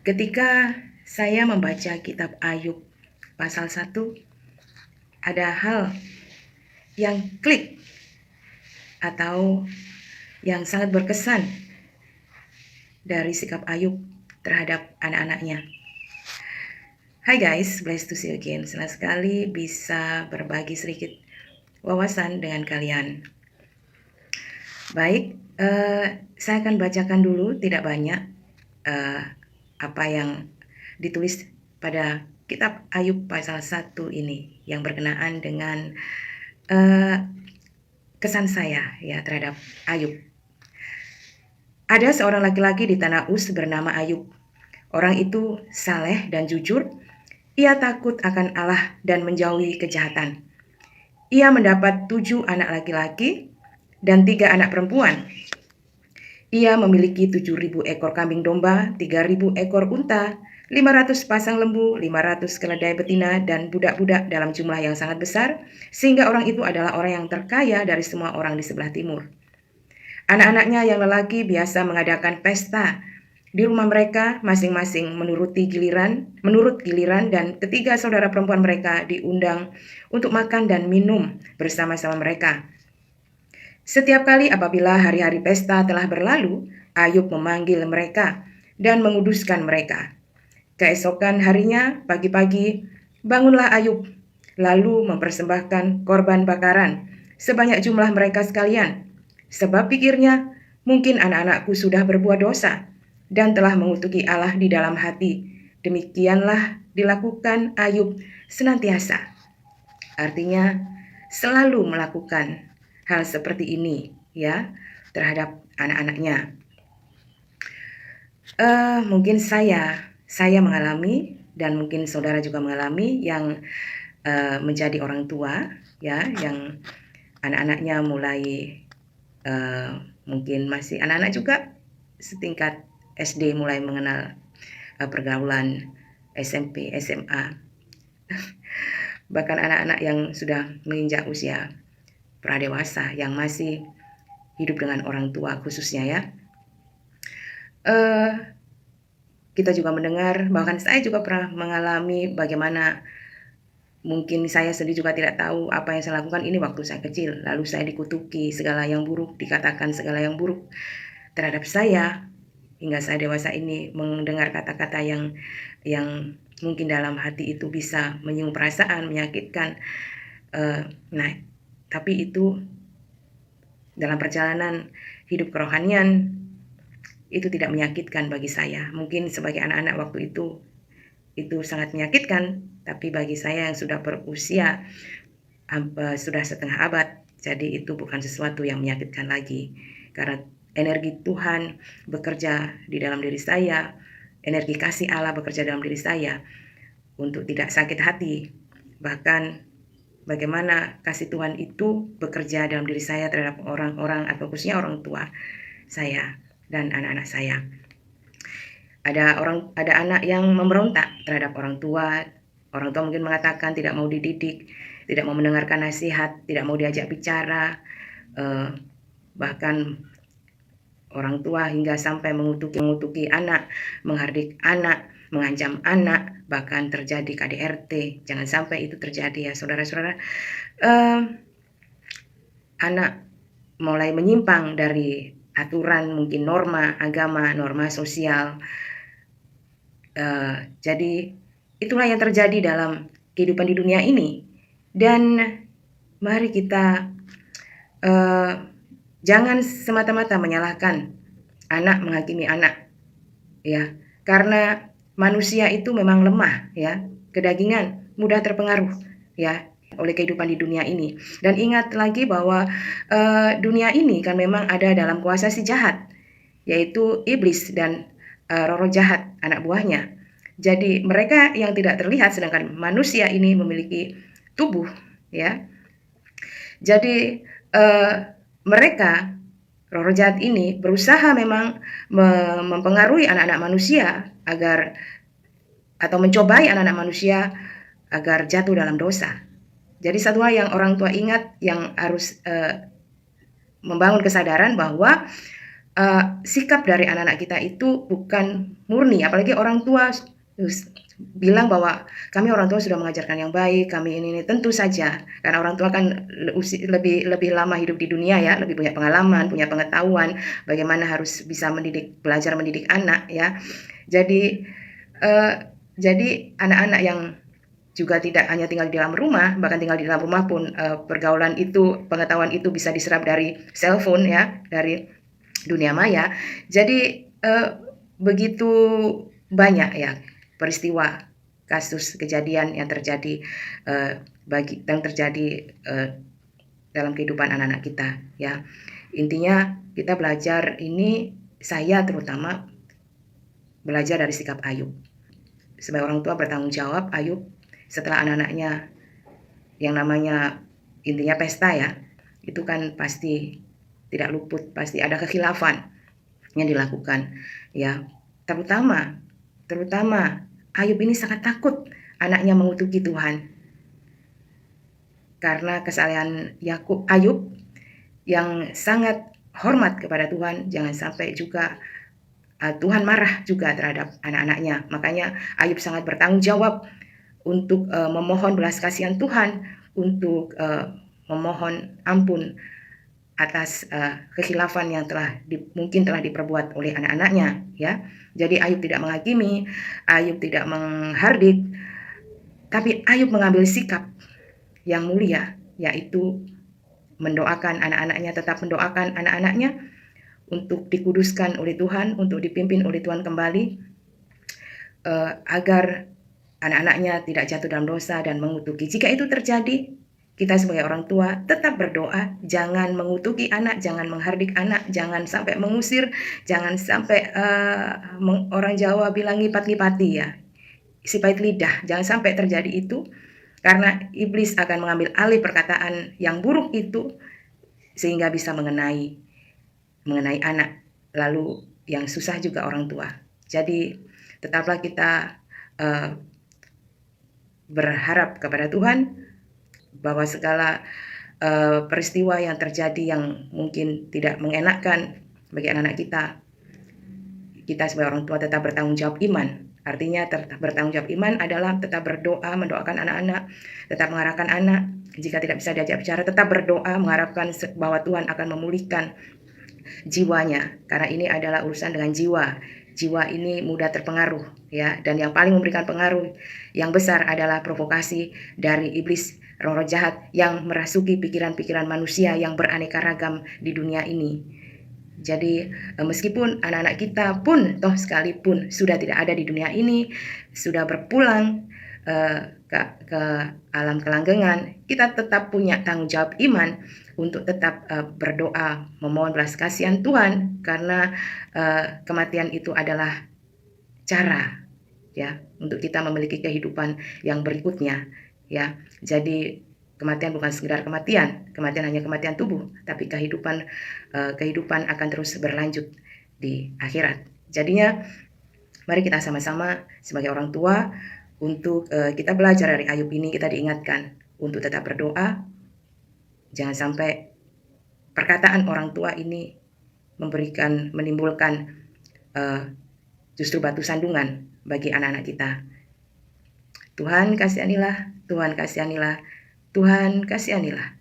Ketika saya membaca kitab Ayub pasal 1, ada hal yang klik atau yang sangat berkesan dari sikap Ayub terhadap anak-anaknya. Hai guys, blessed to see you again. Senang sekali bisa berbagi sedikit wawasan dengan kalian. Baik, saya akan bacakan dulu, tidak banyak, apa yang ditulis pada kitab Ayub pasal 1 ini yang berkenaan dengan kesan saya ya terhadap Ayub. Ada seorang laki-laki di tanah Uz bernama Ayub. Orang itu saleh dan jujur. Ia takut akan Allah dan menjauhi kejahatan. Ia mendapat 7 anak laki-laki dan 3 anak perempuan. Ia memiliki 7.000 ekor kambing domba, 3.000 ekor unta, 500 pasang lembu, 500 keledai betina, dan budak-budak dalam jumlah yang sangat besar, sehingga orang itu adalah orang yang terkaya dari semua orang di sebelah timur. Anak-anaknya yang lelaki biasa mengadakan pesta di rumah mereka masing-masing menurut giliran, dan ketiga saudara perempuan mereka diundang untuk makan dan minum bersama-sama mereka. Setiap kali apabila hari-hari pesta telah berlalu, Ayub memanggil mereka dan menguduskan mereka. Keesokan harinya, pagi-pagi, bangunlah Ayub, lalu mempersembahkan korban bakaran sebanyak jumlah mereka sekalian. Sebab pikirnya, mungkin anak-anakku sudah berbuat dosa dan telah mengutuki Allah di dalam hati. Demikianlah dilakukan Ayub senantiasa. Artinya, selalu melakukan hal seperti ini ya terhadap anak-anaknya. Mungkin saya mengalami dan mungkin saudara juga mengalami yang menjadi orang tua ya, yang anak-anaknya mulai mungkin masih anak-anak juga setingkat SD mulai mengenal pergaulan, SMP, SMA, bahkan anak-anak yang sudah menginjak usia pradewasa yang masih hidup dengan orang tua khususnya ya. Kita juga mendengar, bahkan saya juga pernah mengalami bagaimana mungkin saya sendiri juga tidak tahu apa yang saya lakukan ini waktu saya kecil. Lalu saya dikutuki segala yang buruk, dikatakan segala yang buruk terhadap saya, hingga saya dewasa ini mendengar kata-kata yang mungkin dalam hati itu bisa menyinggung perasaan, menyakitkan. Nah, tapi itu dalam perjalanan hidup kerohanian itu tidak menyakitkan bagi saya. Mungkin sebagai anak-anak waktu itu sangat menyakitkan, tapi bagi saya yang sudah berusia sudah setengah abad, jadi itu bukan sesuatu yang menyakitkan lagi, karena energi Tuhan bekerja di dalam diri saya, energi kasih Allah bekerja dalam diri saya untuk tidak sakit hati. Bahkan bagaimana kasih Tuhan itu bekerja dalam diri saya terhadap orang-orang atau khususnya orang tua saya dan anak-anak saya. Ada anak yang memberontak terhadap orang tua. Orang tua mungkin mengatakan tidak mau dididik, tidak mau mendengarkan nasihat, tidak mau diajak bicara, bahkan orang tua hingga sampai mengutuki anak, menghardik anak, mengancam anak, bahkan terjadi KDRT. Jangan sampai itu terjadi ya saudara-saudara. Anak mulai menyimpang dari aturan, mungkin norma agama, norma sosial. Jadi itulah yang terjadi dalam kehidupan di dunia ini. Dan mari kita jangan semata-mata menyalahkan anak, menghakimi anak ya, karena manusia itu memang lemah ya, kedagingan, mudah terpengaruh ya oleh kehidupan di dunia ini. Dan ingat lagi bahwa dunia ini kan memang ada dalam kuasa si jahat, yaitu iblis dan roh-roh jahat, anak buahnya. Jadi mereka yang tidak terlihat, sedangkan manusia ini memiliki tubuh ya. Jadi mereka, roh-roh jahat ini berusaha memang mempengaruhi anak-anak manusia agar, atau mencobai anak-anak manusia agar jatuh dalam dosa. Jadi satu hal yang orang tua ingat, yang harus membangun kesadaran bahwa sikap dari anak-anak kita itu bukan murni, apalagi orang tua bilang bahwa kami orang tua sudah mengajarkan yang baik, kami ini tentu saja karena orang tua kan lebih lama hidup di dunia ya, lebih punya pengalaman, punya pengetahuan bagaimana harus bisa belajar mendidik anak ya. Jadi anak-anak yang juga tidak hanya tinggal di dalam rumah, bahkan tinggal di dalam rumah pun pergaulan itu, pengetahuan itu bisa diserap dari cellphone ya, dari dunia maya. Jadi begitu banyak ya peristiwa, kasus, kejadian yang terjadi dalam kehidupan anak-anak kita ya. Intinya kita belajar ini, saya terutama belajar dari sikap Ayub. Sebagai orang tua bertanggung jawab, Ayub setelah anak-anaknya yang namanya intinya pesta ya, itu kan pasti tidak luput, pasti ada kekhilafan yang dilakukan ya. Terutama Ayub ini sangat takut anaknya mengutuki Tuhan. Karena kesalahan Ayub yang sangat hormat kepada Tuhan, jangan sampai juga Tuhan marah juga terhadap anak-anaknya. Makanya Ayub sangat bertanggung jawab untuk memohon belas kasihan Tuhan, untuk memohon ampun atas kekhilafan yang mungkin telah diperbuat oleh anak-anaknya ya. Jadi Ayub tidak menghakimi, Ayub tidak menghardik, tapi Ayub mengambil sikap yang mulia, yaitu mendoakan anak-anaknya, tetap mendoakan anak-anaknya untuk dikuduskan oleh Tuhan, untuk dipimpin oleh Tuhan kembali, agar anak-anaknya tidak jatuh dalam dosa dan mengutuki. Jika itu terjadi, kita sebagai orang tua tetap berdoa, jangan mengutuki anak, jangan menghardik anak, jangan sampai mengusir, jangan sampai orang Jawa bilang ngipat-ngipati ya, sipait lidah, jangan sampai terjadi itu, karena iblis akan mengambil alih perkataan yang buruk itu sehingga bisa mengenai anak, lalu yang susah juga orang tua. Jadi tetaplah kita berharap kepada Tuhan bahwa segala peristiwa yang terjadi yang mungkin tidak mengenakan bagi anak-anak kita sebagai orang tua tetap bertanggung jawab iman. Artinya bertanggung jawab iman adalah tetap berdoa, mendoakan anak-anak, tetap mengarahkan anak. Jika tidak bisa diajak bicara, tetap berdoa, mengharapkan bahwa Tuhan akan memulihkan jiwanya, karena ini adalah urusan dengan jiwa. Jiwa ini mudah terpengaruh ya, dan yang paling memberikan pengaruh yang besar adalah provokasi dari iblis, roh-roh jahat yang merasuki pikiran-pikiran manusia yang beraneka ragam di dunia ini. Jadi meskipun anak-anak kita pun toh sekalipun sudah tidak ada di dunia ini, sudah berpulang ke alam kelanggengan, kita tetap punya tanggung jawab iman untuk tetap berdoa, memohon belas kasihan Tuhan, karena kematian itu adalah cara ya untuk kita memiliki kehidupan yang berikutnya ya. Jadi kematian bukan sekedar kematian hanya kematian tubuh, tapi kehidupan akan terus berlanjut di akhirat. Jadinya mari kita sama-sama sebagai orang tua untuk kita belajar dari Ayub ini, kita diingatkan untuk tetap berdoa. Jangan sampai perkataan orang tua ini menimbulkan justru batu sandungan bagi anak-anak kita. Tuhan kasihanilah, Tuhan kasihanilah, Tuhan kasihanilah.